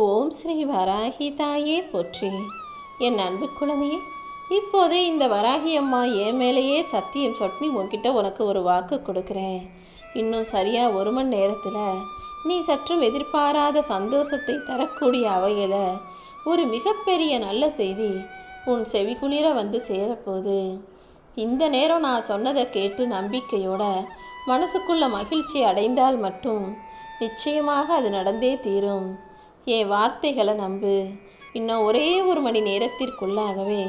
ஓம் ஸ்ரீ வராகி தாயே போற்றி. என் அன்பு குழந்தையே, இப்போதே இந்த வராகி அம்மா என் மேலேயே சத்தியம் சொட்டி உன்கிட்ட உனக்கு ஒரு வாக்கு கொடுக்குறேன். இன்னும் சரியா 1 மணி நேரத்தில் நீ சற்றும் எதிர்பாராத சந்தோஷத்தை தரக்கூடிய அவையில் ஒரு மிகப்பெரிய நல்ல செய்தி உன் செவிக்குளிர வந்து சேரப்போகுது. இந்த நேரம் நான் சொன்னதை கேட்டு நம்பிக்கையோட மனசுக்குள்ள மகிழ்ச்சி அடைந்தால் மட்டும் நிச்சயமாக அது நடந்தே தீரும். என் வார்த்தைகளை நம்பு. இன்னும் ஒரே 1 மணி நேரத்திற்குள்ளாகவே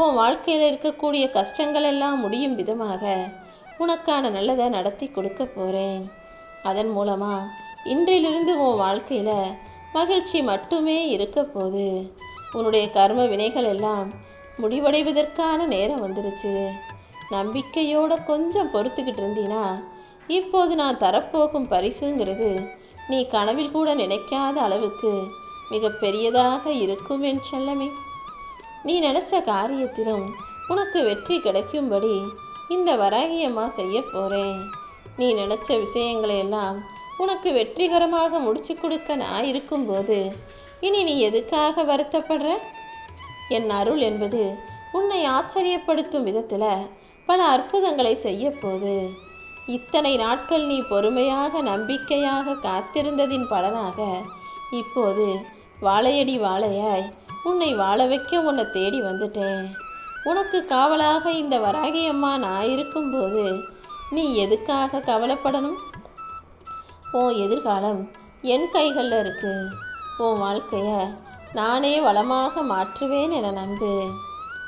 உன் வாழ்க்கையில் இருக்கக்கூடிய கஷ்டங்கள் எல்லாம் முடியும் விதமாக உனக்கான நல்லதை நடத்தி கொடுக்க போகிறேன். அதன் மூலமாக இன்றிலிருந்து உன் வாழ்க்கையில் மகிழ்ச்சி மட்டுமே இருக்க போகுது. உன்னுடைய கர்ம வினைகள் எல்லாம் முடிவடைவதற்கான நேரம் வந்துருச்சு. நம்பிக்கையோட கொஞ்சம் பொறுத்துக்கிட்டு இருந்தீனா இப்போது நான் தரப்போகும் பரிசுங்கிறது நீ கனவில் கூட நினைக்காத அளவுக்கு மிக பெரியதாக இருக்கும் என் செல்லமே. நீ நினைச்ச காரியத்திலும் உனக்கு வெற்றி கிடைக்கும்படி இந்த வராகியம்மா செய்ய போறேன். நீ நினைச்ச விஷயங்களை எல்லாம் உனக்கு வெற்றிகரமாக முடிச்சு கொடுக்க நான் இருக்கும்போது இனி நீ எதுக்காக வருத்தப்படுற? என் அருள் என்பது உன்னை ஆச்சரியப்படுத்தும் விதத்தில் பல அற்புதங்களை செய்ய போது. இத்தனை நாட்கள் நீ பொறுமையாக நம்பிக்கையாக காத்திருந்ததின் பலனாக இப்போது வாழையடி வாழையாய் உன்னை வாழ வைக்க உன்னை தேடி வந்துட்டேன். உனக்கு காவலாக இந்த வராகி அம்மா நான் இருக்கும்போது நீ எதுக்காக கவலைப்படணும்? உன் எதிர்காலம் என் கைகளில் இருக்கு. உன் வாழ்க்கையை நானே வளமாக மாற்றுவேன் என நம்பு.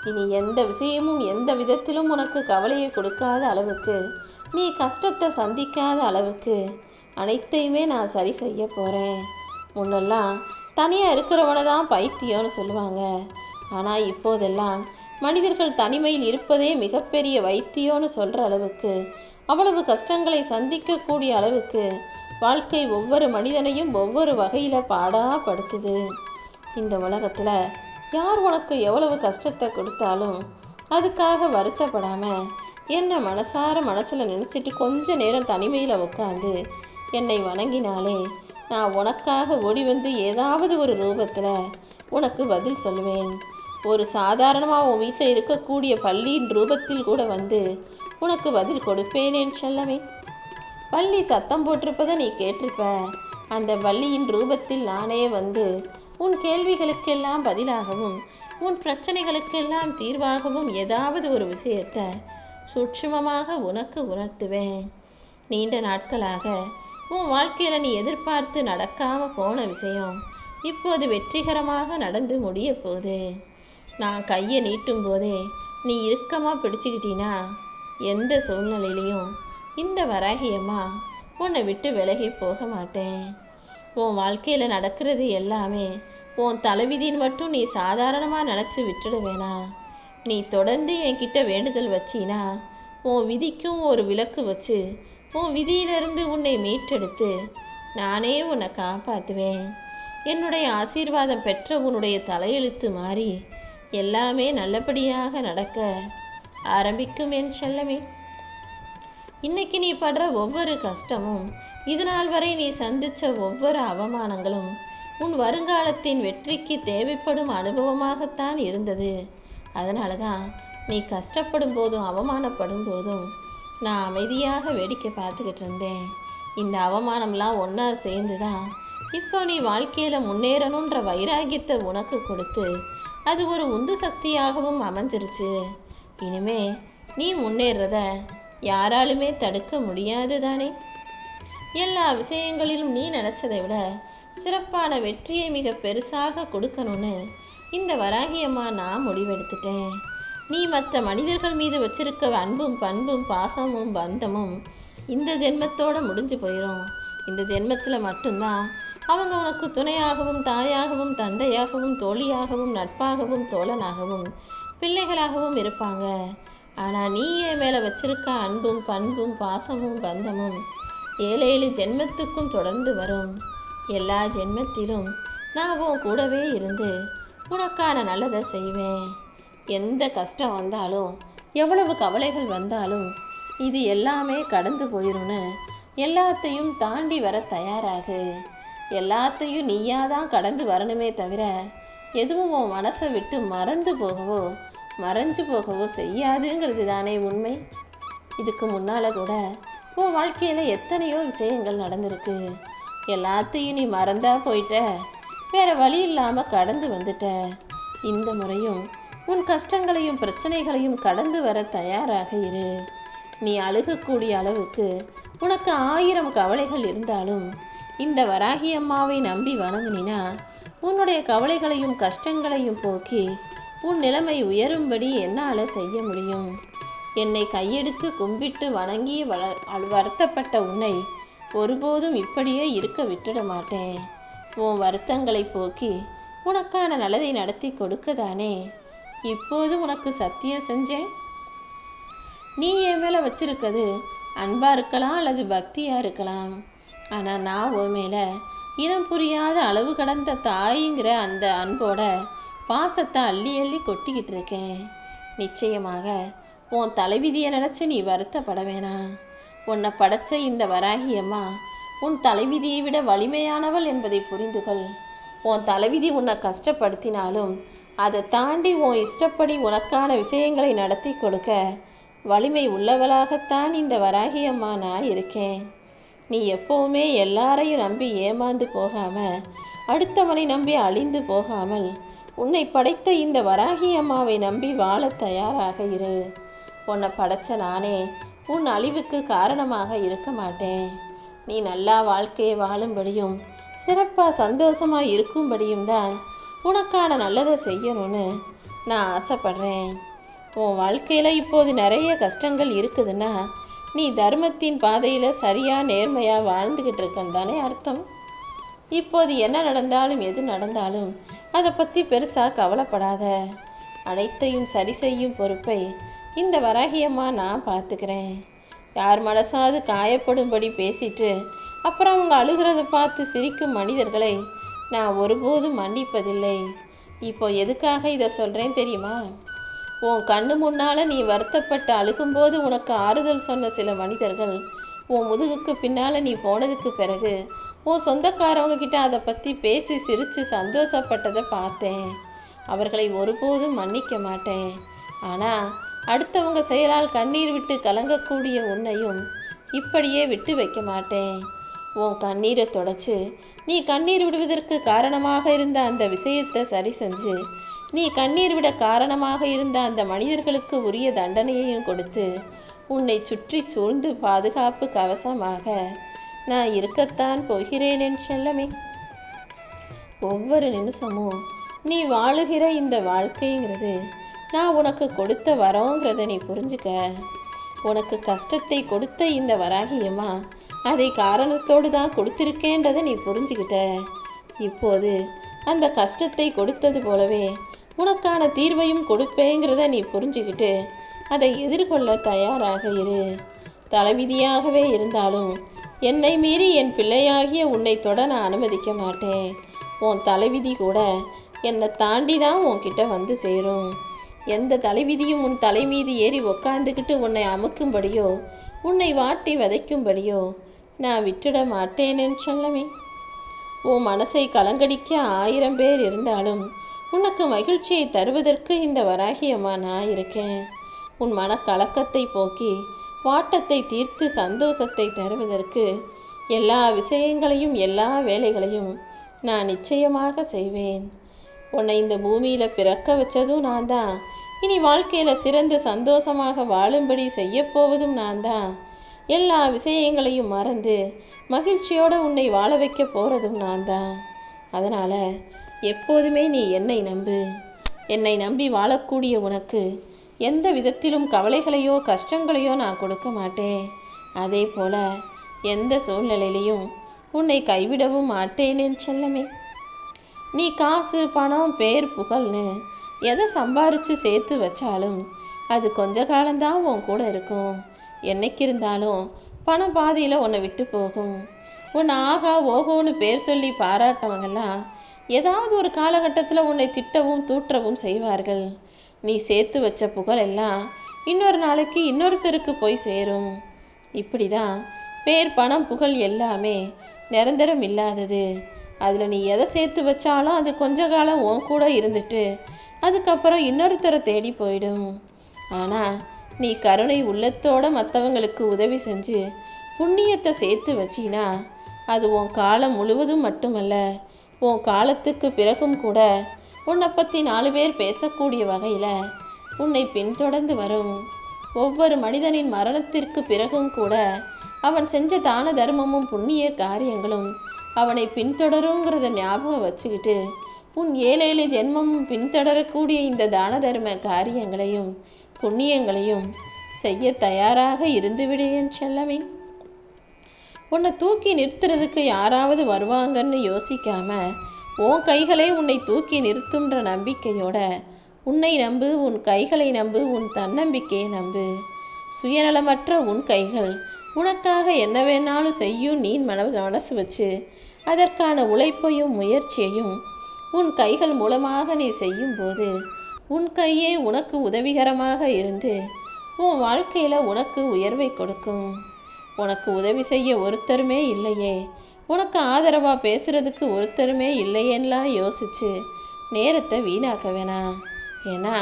இனி எந்த விஷயமும் எந்த விதத்திலும் உனக்கு கவலையை கொடுக்காத அளவுக்கு, நீ கஷ்டத்தை சந்திக்காத அளவுக்கு அனைத்தையுமே நான் சரி செய்ய போகிறேன். முன்னெல்லாம் தனியாக இருக்கிறவனை தான் பைத்தியம்னு சொல்லுவாங்க. ஆனால் இப்போதெல்லாம் மனிதர்கள் தனிமையில் இருப்பதே மிகப்பெரிய வைத்தியம்னு சொல்கிற அளவுக்கு, அவ்வளவு கஷ்டங்களை சந்திக்கக்கூடிய அளவுக்கு வாழ்க்கை ஒவ்வொரு மனிதனையும் ஒவ்வொரு வகையில் பாடாப்படுத்துது. இந்த உலகத்தில் யார் உனக்கு எவ்வளவு கஷ்டத்தை கொடுத்தாலும் அதுக்காக வருத்தப்படாமல் என்னை மனசில் நினச்சிட்டு கொஞ்ச நேரம் தனிமையில் உட்காந்து என்னை வணங்கினாலே நான் உனக்காக ஓடி வந்து ஏதாவது ஒரு ரூபத்தில் உனக்கு பதில் சொல்லுவேன். ஒரு சாதாரணமாக உன் வீட்டில் இருக்கக்கூடிய பள்ளியின் ரூபத்தில் கூட வந்து உனக்கு பதில் கொடுப்பேனேன் செல்லமே. பள்ளி சத்தம் போட்டிருப்பதை நீ கேட்டிருப்ப. அந்த பள்ளியின் ரூபத்தில் நானே வந்து உன் கேள்விகளுக்கெல்லாம் பதிலாகவும் உன் பிரச்சனைகளுக்கெல்லாம் தீர்வாகவும் ஏதாவது ஒரு விஷயத்தை சூட்சுமமாக உனக்கு உணர்த்துவேன். நீண்ட நாட்களாக உன் வாழ்க்கையில் நீ எதிர்பார்த்து நடக்காமல் போன விஷயம் இப்போது வெற்றிகரமாக நடந்து முடிய போகுது. நான் கையை நீட்டும் போதே நீ இறுக்கமாக பிடிச்சிக்கிட்டீனா எந்த சூழ்நிலையிலையும் இந்த வராகியம்மா உன்னை விட்டு விலகி போக மாட்டேன். உன் வாழ்க்கையில் நடக்கிறது எல்லாமே உன் தலைவிதின்னு மட்டும் நீ சாதாரணமாக நினச்சி விட்டுட வேணாம். நீ தொடர்ந்து என்கிட்ட வேண்டுதல் வச்சினா உன் விதிக்கும் ஒரு விலக்கு வச்சு உன் விதியிலிருந்து உன்னை மீட்டெடுத்து நானே உன்னை காப்பாற்றுவேன். என்னுடைய ஆசீர்வாதம் பெற்ற உன்னுடைய தலையெழுத்து மாறி எல்லாமே நல்லபடியாக நடக்க ஆரம்பிக்கும் என் செல்லமே. இன்னைக்கு நீ படுற ஒவ்வொரு கஷ்டமும், இதுநாள் வரை நீ சந்தித்த ஒவ்வொரு அவமானங்களும் உன் வருங்காலத்தின் வெற்றிக்கு தேவைப்படும் அனுபவமாகத்தான் இருந்தது. அதனால தான் நீ கஷ்டப்படும் போதும் அவமானப்படும் போதும் நான் அமைதியாக வேடிக்கை பார்த்துக்கிட்டு இருந்தேன். இந்த அவமானம்லாம் ஒன்றா சேர்ந்து தான் இப்போ நீ வாழ்க்கையில் முன்னேறணுன்ற வைராகியத்தை உனக்கு கொடுத்து அது ஒரு உந்து சக்தியாகவும் அமைஞ்சிருச்சு. இனிமே நீ முன்னேறத யாராலுமே தடுக்க முடியாது தானே. எல்லா விஷயங்களிலும் நீ நினச்சதை விட சிறப்பான வெற்றியை மிக பெருசாக கொடுக்கணும்னு இந்த வராகியம்மா நான் முடிவெடுத்துட்டேன். நீ மற்ற மனிதர்கள் மீது வச்சிருக்க அன்பும் பண்பும் பாசமும் பந்தமும் இந்த ஜென்மத்தோடு முடிஞ்சு போயிடும். இந்த ஜென்மத்தில் மட்டும்தான் அவங்க உனக்கு துணையாகவும் தாயாகவும் தந்தையாகவும் தோழியாகவும் நட்பாகவும் தோழனாகவும் பிள்ளைகளாகவும் இருப்பாங்க. ஆனால் நீ என் மேலே வச்சிருக்க அன்பும் பண்பும் பாசமும் பந்தமும் 7 ஜென்மத்துக்கும் தொடர்ந்து வரும். எல்லா ஜென்மத்திலும் நான் உன் கூடவே இருந்து உனக்கான நல்லதை செய்வேன். எந்த கஷ்டம் வந்தாலும் எவ்வளவு கவலைகள் வந்தாலும் இது எல்லாமே கடந்து போயிரும்னு எல்லாத்தையும் தாண்டி வர தயாராகு. எல்லாத்தையும் நீயா தான் கடந்து வரணுமே தவிர எதுவும் உன் மனசை விட்டு மறந்து போகவோ மறைஞ்சு போகவோ செய்யாதுங்கிறது தானே உண்மை. இதுக்கு முன்னால் கூட உன் வாழ்க்கையில் எத்தனையோ விஷயங்கள் நடந்திருக்கு. எல்லாத்தையும் நீ மறந்தா போயிட்ட, வேற வழி இல்லாமல் கடந்து வந்துட்ட. இந்த முறையும் உன் கஷ்டங்களையும் பிரச்சனைகளையும் கடந்து வர தயாராக இரு. நீ அழுகக்கூடிய அளவுக்கு உனக்கு 1000 கவலைகள் இருந்தாலும் இந்த வராகி அம்மாவை நம்பி வணங்கினா உன்னுடைய கவலைகளையும் கஷ்டங்களையும் போக்கி உன் நிலைமை உயரும்படி என்னால் செய்ய முடியும். என்னை கையெடுத்து கும்பிட்டு வணங்கி வருத்தப்பட்ட உன்னை ஒருபோதும் இப்படியே இருக்க விட்டுட மாட்டேன். உன் வருத்தங்களை போக்கி உனக்கான நல்லதை நடத்தி கொடுக்கதானே இப்போது உனக்கு சத்தியம் செஞ்சேன். நீ என் மேலே வச்சிருக்கிறது அன்பா இருக்கலாம் அல்லது பக்தியா இருக்கலாம். ஆனால் நான் உன் மேலே இனம் புரியாத அளவு கடந்த தாய்ங்கிற அந்த அன்போட பாசத்தை அள்ளி அள்ளி கொட்டிக்கிட்டு இருக்கேன். நிச்சயமாக உன் தலைவிதியை நினச்சி நீ வருத்தப்பட வேணாம். உன்னை படைச்ச இந்த வராகி அம்மா உன் தலைவிதியை விட வலிமையானவள் என்பதை புரிந்துகொள். உன் தலைவிதி உன்னை கஷ்டப்படுத்தினாலும் அதை தாண்டி உன் இஷ்டப்படி உனக்கான விஷயங்களை நடத்தி கொடுக்க வலிமை உள்ளவளாகத்தான் இந்த வராகி அம்மா நான் இருக்கேன். நீ எப்போவுமே எல்லாரையும் நம்பி ஏமாந்து போகாம, அடுத்தவனை நம்பி அழிந்து போகாமல் உன்னை படைத்த இந்த வராகி அம்மாவை நம்பி வாழ தயாராக இரு. உன்னை படைச்ச நானே உன் அழிவுக்கு காரணமாக இருக்க மாட்டேன். நீ நல்லா வாழ்க்கையை வாழும்படியும் சிறப்பாக சந்தோஷமாக இருக்கும்படியும் தான் உனக்கான நல்லதை செய்யணும்னு நான் ஆசைப்படுறேன். உன் வாழ்க்கையில் இப்போது நிறைய கஷ்டங்கள் இருக்குதுன்னா நீ தர்மத்தின் பாதையில் சரியாக நேர்மையாக வாழ்ந்துக்கிட்டு இருக்கன்னு தானே அர்த்தம். இப்போது என்ன நடந்தாலும் எது நடந்தாலும் அதை பற்றி பெருசாக கவலைப்படாத. அனைத்தையும் சரி செய்யும் பொறுப்பை இந்த வராகியம்மா நான் பார்த்துக்கிறேன். யார் மனசாவது காயப்படும்படி பேசிட்டு அப்புறம் அவங்க அழுகிறத பார்த்து சிரிக்கும் மனிதர்களை நான் ஒருபோதும் மன்னிப்பதில்லை. இப்போ எதுக்காக இதை சொல்கிறேன் தெரியுமா? உன் கண்ணு முன்னால் நீ வருத்தப்பட்டு அழுகும்போது உனக்கு ஆறுதல் சொன்ன சில மனிதர்கள் உன் முதுகுக்கு பின்னால் நீ போனதுக்கு பிறகு உன் சொந்தக்காரவங்க கிட்ட அதை பற்றி பேசி சிரித்து சந்தோஷப்பட்டதை பார்த்தேன். அவர்களை ஒருபோதும் மன்னிக்க மாட்டேன். ஆனால் அடுத்தவங்க செயலால் கண்ணீர் விட்டு கலங்கக்கூடிய உன்னையும் இப்படியே விட்டு வைக்க மாட்டேன். உன் கண்ணீரை தொடச்சு நீ கண்ணீர் விடுவதற்கு காரணமாக இருந்த அந்த விஷயத்தை சரி செஞ்சு நீ கண்ணீர் விட காரணமாக இருந்த அந்த மனிதர்களுக்கு உரிய தண்டனையையும் கொடுத்து உன்னை சுற்றி சூழ்ந்து பாதுகாப்பு கவசமாக நான் இருக்கத்தான் போகிறேன் என் செல்லமே. ஒவ்வொரு நிமிஷமும் நீ வாழுகிற இந்த வாழ்க்கைங்கிறது நான் உனக்கு கொடுத்த வரோங்கிறத நீ புரிஞ்சுக்க. உனக்கு கஷ்டத்தை கொடுத்த இந்த வராகியம்மா அதை காரணத்தோடு தான் கொடுத்திருக்கேன்றதை நீ புரிஞ்சுக்கிட்ட. இப்போது அந்த கஷ்டத்தை கொடுத்தது போலவே உனக்கான தீர்வையும் கொடுப்பேங்கிறத நீ புரிஞ்சுக்கிட்டு அதை எதிர்கொள்ள தயாராக இரு. தலைவிதியாகவே இருந்தாலும் என்னை மீறி என் பிள்ளையாகிய உன்னை தொட நான் அனுமதிக்க மாட்டேன். உன் தலைவிதி கூட என்னை தாண்டி தான் உன்கிட்ட வந்து சேரும். எந்த தலைவிதியும் உன் தலை மீது ஏறி உக்காந்துக்கிட்டு உன்னை அமுக்கும்படியோ உன்னை வாட்டி வதைக்கும்படியோ நான் விட்டுட மாட்டேனேன்னு சொல்லவே. உன் மனசை கலங்கடிக்க 1000 பேர் இருந்தாலும் உனக்கு மகிழ்ச்சியை தருவதற்கு இந்த வராகியம்மா நான் இருக்கேன். உன் மனக்கலக்கத்தை போக்கி வாட்டத்தை தீர்த்து சந்தோஷத்தை தருவதற்கு எல்லா விஷயங்களையும் எல்லா வேலைகளையும் நான் நிச்சயமாக செய்வேன். உன்னை இந்த பூமியில் பிறக்க வச்சதும் நான் தான். இனி வாழ்க்கையில் சிறந்த சந்தோஷமாக வாழும்படி செய்யப்போவதும் நான் தான். எல்லா விஷயங்களையும் மறந்து மகிழ்ச்சியோடு உன்னை வாழ வைக்க போகிறதும் நான் தான். அதனால் எப்போதுமே நீ என்னை நம்பு. என்னை நம்பி வாழக்கூடிய உனக்கு எந்த விதத்திலும் கவலைகளையோ கஷ்டங்களையோ நான் கொடுக்க மாட்டேன். அதே போல் எந்த சூழ்நிலையிலையும் உன்னை கைவிடவும் மாட்டேனேன்னு செல்லமே. நீ காசு பணம் பேர் புகழ்னு எதை சம்பாரித்து சேர்த்து வச்சாலும் அது கொஞ்ச காலம்தான் உன் கூட இருக்கும். என்னைக்கு இருந்தாலும் பணம் பாதியில் உன்னை விட்டு போகும். உன்னை ஆகா ஓகோன்னு பேர் சொல்லி பாராட்டவங்கெல்லாம் ஏதாவது ஒரு காலகட்டத்தில் உன்னை திட்டவும் தூற்றவும் செய்வார்கள். நீ சேர்த்து வச்ச புகழ் எல்லாம் இன்னொரு நாளைக்கு இன்னொருத்தருக்கு போய் சேரும். இப்படி தான் பேர் பணம் புகழ் எல்லாமே நிரந்தரம் இல்லாதது. அதில் நீ எதை சேர்த்து வச்சாலும் அது கொஞ்ச காலம் உன் கூட இருந்துட்டு அதுக்கப்புறம் இன்னொருத்தரை தேடி போயிடும். ஆனால் நீ கருணை உள்ளத்தோட மற்றவங்களுக்கு உதவி செஞ்சு புண்ணியத்தை சேர்த்து வச்சினா அது உன் காலம் முழுவதும் மட்டுமல்ல, உன் காலத்துக்கு பிறகும் கூட உன்னை பற்றி 4 பேர் பேசக்கூடிய வகையில் உன்னை பின்தொடர்ந்து வரும். ஒவ்வொரு மனிதனின் மரணத்திற்கு பிறகும் கூட அவன் செஞ்ச தான தர்மமும் புண்ணிய காரியங்களும் அவனை பின்தொடருங்கிறத ஞாபகம் வச்சுக்கிட்டு உன் 7 ஜென்மமும் பின்தொடரக்கூடிய இந்த தான தர்ம காரியங்களையும் புண்ணியங்களையும் செய்ய தயாராக இருந்துவிடு என் செல்லமே. உன்னை தூக்கி நிறுத்துறதுக்கு யாராவது வருவாங்கன்னு யோசிக்காம உன் கைகளை உன்னை தூக்கி நிறுத்துன்ற நம்பிக்கையோட உன்னை நம்பு, உன் கைகளை நம்பு, உன் தன்னம்பிக்கையை நம்பு. சுயநலமற்ற உன் கைகள் உனக்காக என்ன வேணாலும் செய்யும். நீ மனசு வச்சு அதற்கான உழைப்பையும் முயற்சியையும் உன் கைகள் மூலமாக நீ செய்யும்போது உன் கையே உனக்கு உதவிகரமாக இருந்து உன் வாழ்க்கையில் உனக்கு உயர்வை கொடுக்கும். உனக்கு உதவி செய்ய ஒருத்தருமே இல்லையே, உனக்கு ஆதரவாக பேசுகிறதுக்கு ஒருத்தருமே இல்லையெல்லாம் யோசிச்சு நேரத்தை வீணாக்க வேணாம். ஏன்னா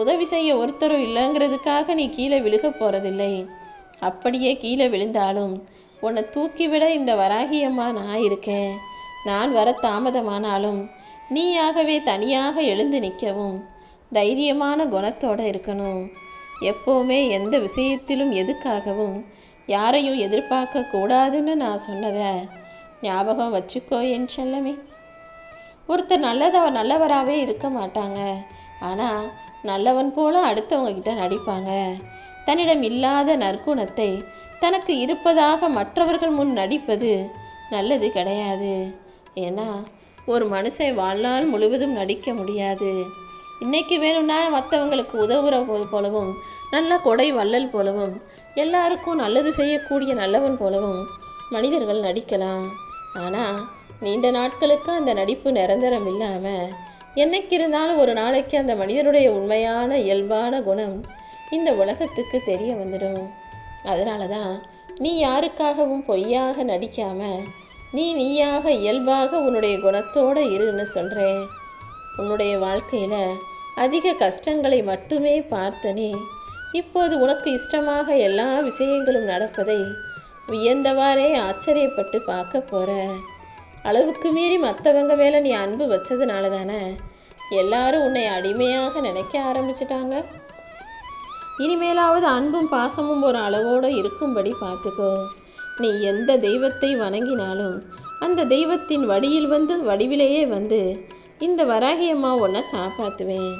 உதவி செய்ய ஒருத்தரும் இல்லைங்கிறதுக்காக நீ கீழே விழுக போகிறதில்லை. அப்படியே கீழே விழுந்தாலும் உன்னை தூக்கிவிட இந்த வராகியம்மா நான் இருக்கேன். நான் வர தாமதமானாலும் நீயாகவே தனியாக எழுந்து நிற்கவும் தைரியமான குணத்தோடு இருக்கணும். எப்போவுமே எந்த விஷயத்திலும் எதுக்காகவும் யாரையும் எதிர்பார்க்க கூடாதுன்னு நான் சொன்னதை ஞாபகம் வச்சுக்கோ என் செல்லமே. ஒருத்தர் நல்லவராகவே இருக்க மாட்டாங்க, ஆனால் நல்லவன் போல அடுத்தவங்க கிட்ட நடிப்பாங்க. தன்னிடம் இல்லாத நற்குணத்தை தனக்கு இருப்பதாக மற்றவர்கள் முன் நடிப்பது நல்லது கிடையாது. ஏன்னா ஒரு மனுஷன் வாழ்நாள் முழுவதும் நடிக்க முடியாது. இன்னைக்கு வேணும்னா மற்றவங்களுக்கு உதவுற போலவும் நல்ல கொடை வள்ளல் போலவும் எல்லாருக்கும் நல்லது செய்யக்கூடிய நல்லவன் போலவும் மனிதர்கள் நடிக்கலாம். ஆனால் நீண்ட நாட்களுக்கு அந்த நடிப்பு நிரந்தரம் இல்லாமல் என்னைக்கு இருந்தாலும் ஒரு நாளைக்கு அந்த மனிதனுடைய உண்மையான இயல்பான குணம் இந்த உலகத்துக்கு தெரிய வந்துடும். அதனால தான் நீ யாருக்காகவும் பொய்யாக நடிக்காம நீயாக இயல்பாக உன்னுடைய குணத்தோடு இருன்னு சொல்கிறேன். உன்னுடைய வாழ்க்கையில் அதிக கஷ்டங்களை மட்டுமே பார்த்தனே இப்போது உனக்கு இஷ்டமாக எல்லா விஷயங்களும் நடப்பதை வியந்தவாறே ஆச்சரியப்பட்டு பார்க்க போகிற. அளவுக்கு மீறி மற்றவங்க மேலே நீ அன்பு வச்சதுனால தானே எல்லாரும் உன்னை அடிமையாக நினைக்க ஆரம்பிச்சிட்டாங்க. இனிமேலாவது அன்பும் பாசமும் ஒரு அளவோடு இருக்கும்படி பார்த்துக்கோ. நீ எந்த தெய்வத்தை வணங்கினாலும் அந்த தெய்வத்தின் வடிவிலேயே வந்து இந்த வராகியம்மா உன்னை காப்பாற்றுவேன்.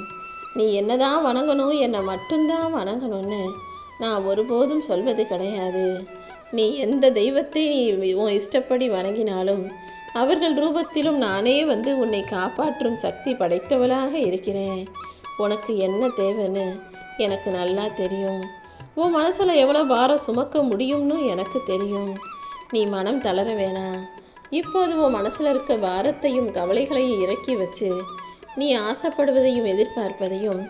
நீ என்னதான் வணங்கணும், என்னை மட்டும்தான் வணங்கணும்னு நான் ஒருபோதும் சொல்வது கிடையாது. நீ எந்த தெய்வத்தை நீ உன் இஷ்டப்படி வணங்கினாலும் அவர்கள் ரூபத்திலும் நானே வந்து உன்னை காப்பாற்றும் சக்தி படைத்தவளாக இருக்கிறேன். உனக்கு என்ன தேவைன்னு எனக்கு நல்லா தெரியும். உன் மனசில் எவ்வளோ பாரம் சுமக்க முடியும்னு எனக்கு தெரியும். நீ மனம் தளர வேணாம். இப்போது உன் மனசில் இருக்க பாரத்தையும் கவலைகளையும் இறக்கி வச்சு நீ ஆசைப்படுவதையும் எதிர்பார்ப்பதையும்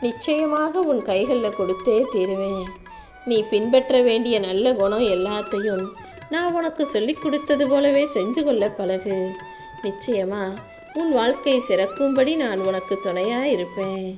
நிச்சயமாக உன் கைகளில் கொடுத்தே தீருவேன். நீ பின்பற்ற வேண்டிய நல்ல குணம் எல்லாத்தையும் நான் உனக்கு சொல்லி கொடுத்தது போலவே செஞ்சு கொள்ள பழகு. நிச்சயமா உன் வாழ்க்கை சிறக்கும்படி நான் உனக்கு துணையாக இருப்பேன்.